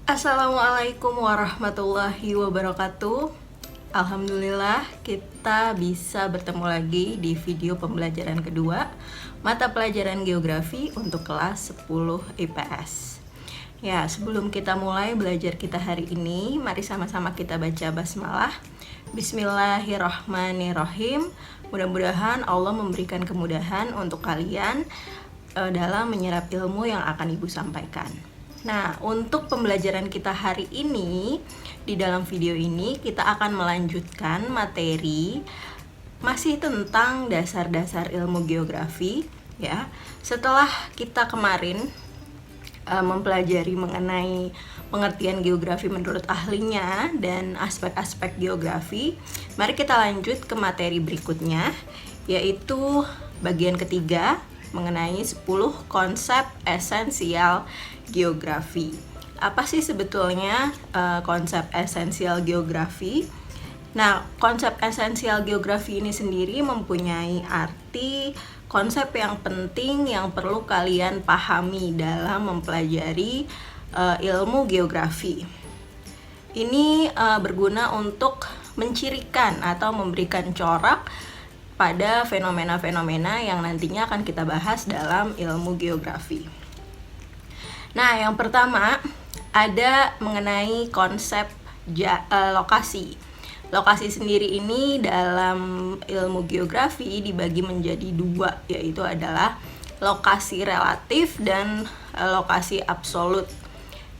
Assalamualaikum warahmatullahi wabarakatuh. Alhamdulillah kita bisa bertemu lagi di video pembelajaran kedua mata pelajaran geografi untuk kelas 10 IPS. Ya, sebelum kita mulai belajar kita hari ini, mari sama-sama kita baca basmalah. Bismillahirrahmanirrahim. Mudah-mudahan Allah memberikan kemudahan untuk kalian dalam menyerap ilmu yang akan Ibu sampaikan. Nah, untuk pembelajaran kita hari ini, di dalam video ini kita akan melanjutkan materi masih tentang dasar-dasar ilmu geografi, ya. Setelah kita kemarin mempelajari mengenai pengertian geografi menurut ahlinya dan aspek-aspek geografi, mari kita lanjut ke materi berikutnya, yaitu bagian ketiga mengenai 10 konsep esensial geografi. Apa sih sebetulnya konsep esensial geografi? Nah, konsep esensial geografi ini sendiri mempunyai arti konsep yang penting yang perlu kalian pahami dalam mempelajari ilmu geografi. Ini berguna untuk mencirikan atau memberikan corak pada fenomena-fenomena yang nantinya akan kita bahas dalam ilmu geografi. Nah, yang pertama ada mengenai konsep lokasi. Lokasi sendiri ini dalam ilmu geografi dibagi menjadi dua, yaitu adalah lokasi relatif dan lokasi absolut.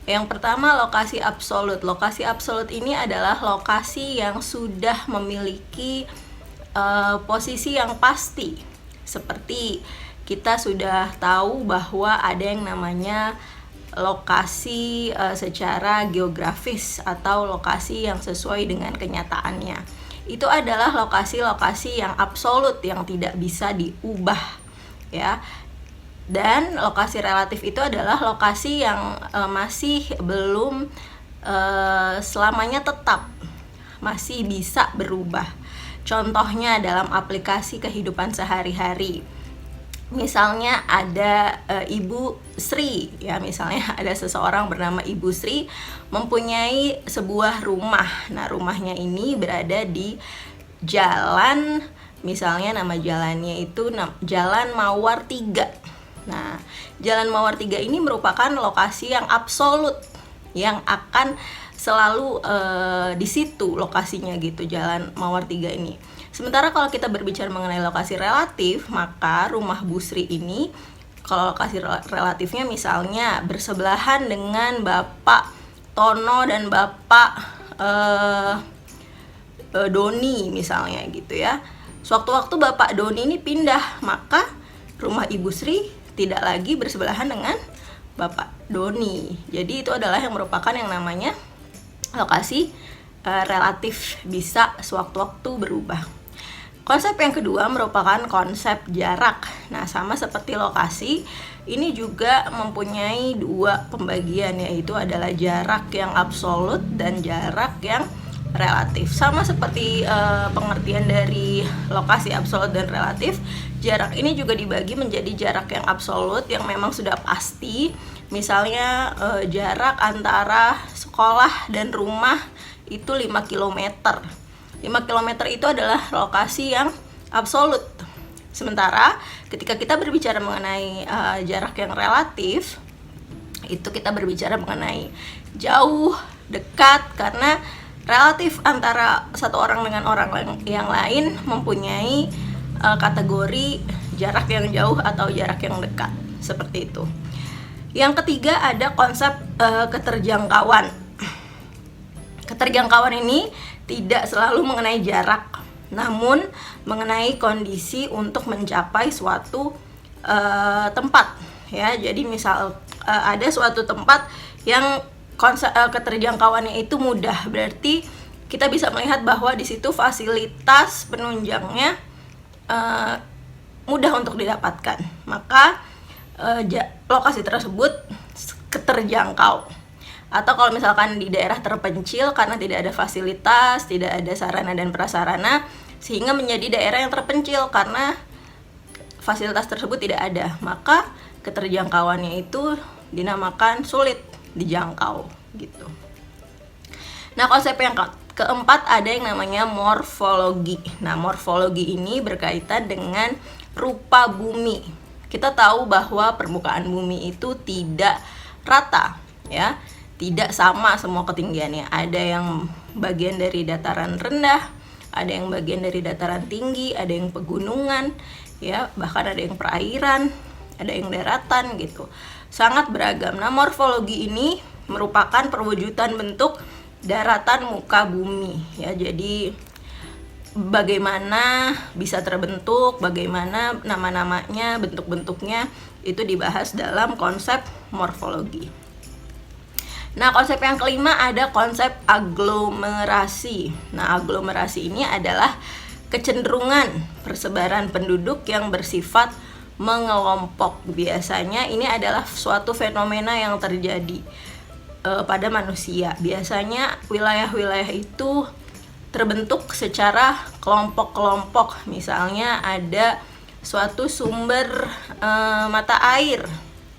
Yang pertama, lokasi absolut. Lokasi absolut ini adalah lokasi yang sudah memiliki posisi yang pasti. Seperti kita sudah tahu bahwa ada yang namanya lokasi secara geografis atau lokasi yang sesuai dengan kenyataannya. Itu adalah lokasi-lokasi yang absolut yang tidak bisa diubah, ya. Dan lokasi relatif itu adalah lokasi yang masih belum selamanya tetap, masih bisa berubah. Contohnya dalam aplikasi kehidupan sehari-hari. Misalnya ada Ibu Sri, ya, misalnya ada seseorang bernama Ibu Sri mempunyai sebuah rumah. Nah, rumahnya ini berada di jalan, misalnya nama jalannya itu Jalan Mawar 3. Nah, Jalan Mawar 3 ini merupakan lokasi yang absolut yang akan selalu di situ lokasinya gitu, Jalan Mawar 3 ini. Sementara kalau kita berbicara mengenai lokasi relatif, maka rumah Bu Sri ini, kalau lokasi relatifnya misalnya bersebelahan dengan Bapak Tono dan Bapak Doni misalnya gitu ya. Sewaktu-waktu Bapak Doni ini pindah, maka rumah Ibu Sri tidak lagi bersebelahan dengan Bapak Doni. Jadi itu adalah yang merupakan yang namanya lokasi relatif, bisa sewaktu-waktu berubah. Konsep yang kedua merupakan konsep jarak. Nah, sama seperti lokasi, ini juga mempunyai dua pembagian, yaitu adalah jarak yang absolut dan jarak yang relatif. Sama seperti pengertian dari lokasi absolut dan relatif, jarak ini juga dibagi menjadi jarak yang absolut yang memang sudah pasti. Misalnya jarak antara sekolah dan rumah itu 5 km. 5 km itu adalah lokasi yang absolut. Sementara ketika kita berbicara mengenai jarak yang relatif, itu kita berbicara mengenai jauh, dekat, karena relatif antara satu orang dengan orang yang lain mempunyai kategori jarak yang jauh atau jarak yang dekat, seperti itu. Yang ketiga ada konsep keterjangkauan. Keterjangkauan ini tidak selalu mengenai jarak, namun mengenai kondisi untuk mencapai suatu tempat, ya. Jadi misal ada suatu tempat yang konsep keterjangkauannya itu mudah, berarti kita bisa melihat bahwa di situ fasilitas penunjangnya mudah untuk didapatkan, maka lokasi tersebut keterjangkau. Atau kalau misalkan di daerah terpencil karena tidak ada fasilitas, tidak ada sarana dan prasarana, sehingga menjadi daerah yang terpencil karena fasilitas tersebut tidak ada, maka keterjangkauannya itu dinamakan sulit dijangkau. gitu. Nah, konsep yang keempat ada yang namanya morfologi. Nah, morfologi ini berkaitan dengan rupa bumi. Kita tahu bahwa permukaan bumi itu tidak rata, ya, tidak sama semua ketinggiannya. Ada yang bagian dari dataran rendah, ada yang bagian dari dataran tinggi, ada yang pegunungan, ya, bahkan ada yang perairan, ada yang daratan gitu. Sangat beragam. Nah, morfologi ini merupakan perwujudan bentuk daratan muka bumi, ya. Jadi bagaimana bisa terbentuk, bagaimana nama-namanya, bentuk-bentuknya itu dibahas dalam konsep morfologi. Nah, konsep yang kelima ada konsep aglomerasi. Nah, aglomerasi ini adalah kecenderungan persebaran penduduk yang bersifat mengelompok. Biasanya ini adalah suatu fenomena yang terjadi pada manusia. Biasanya wilayah-wilayah itu terbentuk secara kelompok-kelompok. Misalnya ada suatu sumber mata air,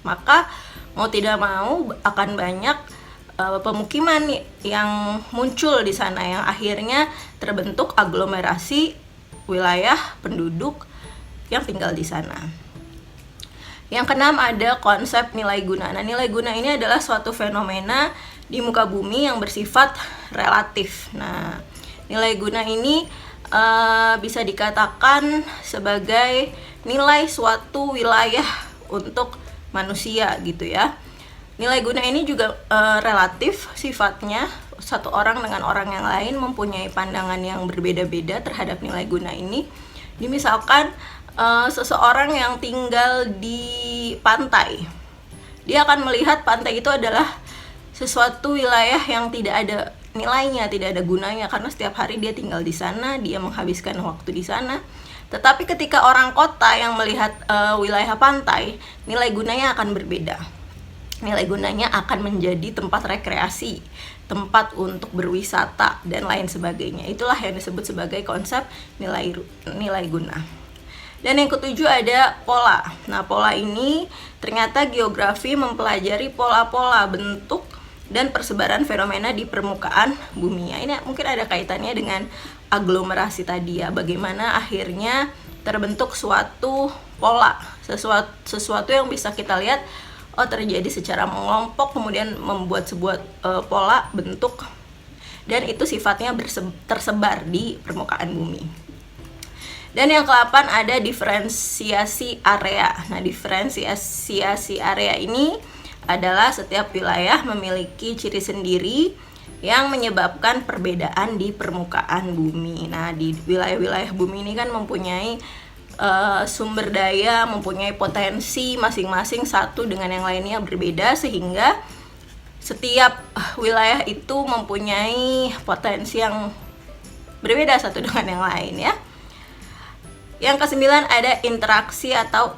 maka mau tidak mau akan banyak pemukiman yang muncul di sana, yang akhirnya terbentuk aglomerasi wilayah penduduk yang tinggal di sana. Yang keenam ada konsep nilai guna. Nah, nilai guna ini adalah suatu fenomena di muka bumi yang bersifat relatif. Nah, nilai guna ini bisa dikatakan sebagai nilai suatu wilayah untuk manusia gitu ya. Nilai guna ini juga relatif sifatnya. Satu orang dengan orang yang lain mempunyai pandangan yang berbeda-beda terhadap nilai guna ini. Jadi misalkan seseorang yang tinggal di pantai, dia akan melihat pantai itu adalah sesuatu wilayah yang tidak ada nilainya, tidak ada gunanya, karena setiap hari dia tinggal di sana, dia menghabiskan waktu di sana. Tetapi ketika orang kota yang melihat wilayah pantai, nilai gunanya akan berbeda. Nilai gunanya akan menjadi tempat rekreasi, tempat untuk berwisata, dan lain sebagainya. Itulah yang disebut sebagai konsep nilai guna. Dan yang ketujuh ada pola. Nah, pola ini ternyata geografi mempelajari pola-pola bentuk dan persebaran fenomena di permukaan bumi. Ini mungkin ada kaitannya dengan aglomerasi tadi ya. Bagaimana akhirnya terbentuk suatu pola, sesuatu yang bisa kita lihat terjadi secara mengelompok, kemudian membuat sebuah pola bentuk, dan itu sifatnya tersebar di permukaan bumi. Dan yang ke-8 ada diferensiasi area. Nah, diferensiasi area ini adalah setiap wilayah memiliki ciri sendiri yang menyebabkan perbedaan di permukaan bumi. Nah, di wilayah-wilayah bumi ini kan mempunyai sumber daya, mempunyai potensi masing-masing satu dengan yang lainnya berbeda, sehingga setiap wilayah itu mempunyai potensi yang berbeda satu dengan yang lain ya. Yang ke-9 ada interaksi atau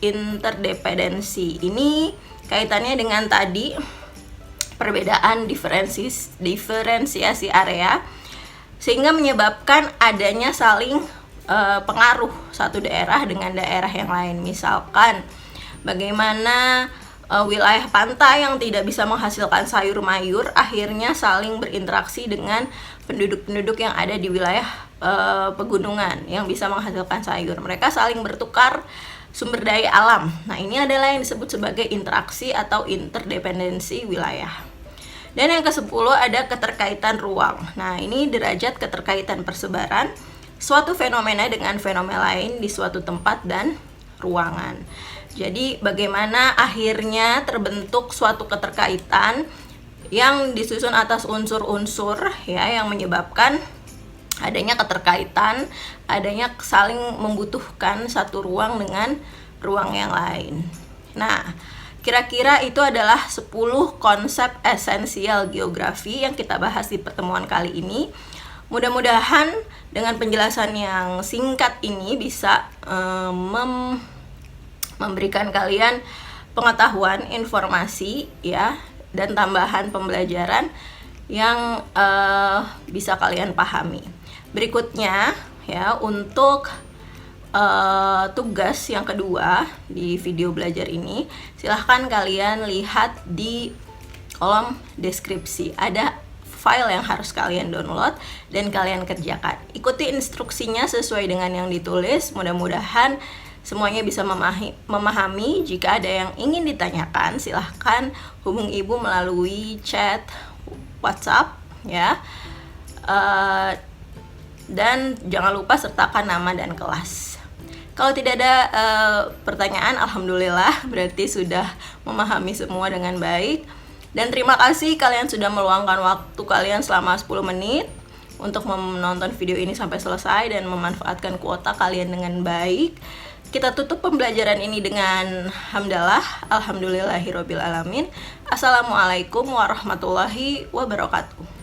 interdependensi. Ini kaitannya dengan tadi perbedaan diferensiasi area, sehingga menyebabkan adanya saling pengaruh satu daerah dengan daerah yang lain. Misalkan bagaimana wilayah pantai yang tidak bisa menghasilkan sayur mayur akhirnya saling berinteraksi dengan penduduk-penduduk yang ada di wilayah pegunungan yang bisa menghasilkan sayur. Mereka saling bertukar sumber daya alam. Nah, ini adalah yang disebut sebagai interaksi atau interdependensi wilayah. Dan yang ke-10 ada keterkaitan ruang. Nah, ini derajat keterkaitan persebaran suatu fenomena dengan fenomena lain di suatu tempat dan ruangan. Jadi bagaimana akhirnya terbentuk suatu keterkaitan yang disusun atas unsur-unsur ya, yang menyebabkan adanya keterkaitan, adanya saling membutuhkan satu ruang dengan ruang yang lain. Nah, kira-kira itu adalah 10 konsep esensial geografi yang kita bahas di pertemuan kali ini. Mudah-mudahan dengan penjelasan yang singkat ini bisa memberikan kalian pengetahuan, informasi ya, dan tambahan pembelajaran yang bisa kalian pahami. Berikutnya ya, untuk tugas yang kedua di video belajar ini, silahkan kalian lihat di kolom deskripsi. Ada file yang harus kalian download dan kalian kerjakan. Ikuti instruksinya sesuai dengan yang ditulis. Mudah-mudahan semuanya bisa memahami. Jika ada yang ingin ditanyakan, silahkan hubungi ibu melalui chat WhatsApp ya. Dan jangan lupa sertakan nama dan kelas. Kalau tidak ada pertanyaan, alhamdulillah berarti sudah memahami semua dengan baik. Dan terima kasih kalian sudah meluangkan waktu kalian selama 10 menit untuk menonton video ini sampai selesai dan memanfaatkan kuota kalian dengan baik. Kita tutup pembelajaran ini dengan hamdalah, alhamdulillahirobbilalamin. Assalamualaikum warahmatullahi wabarakatuh.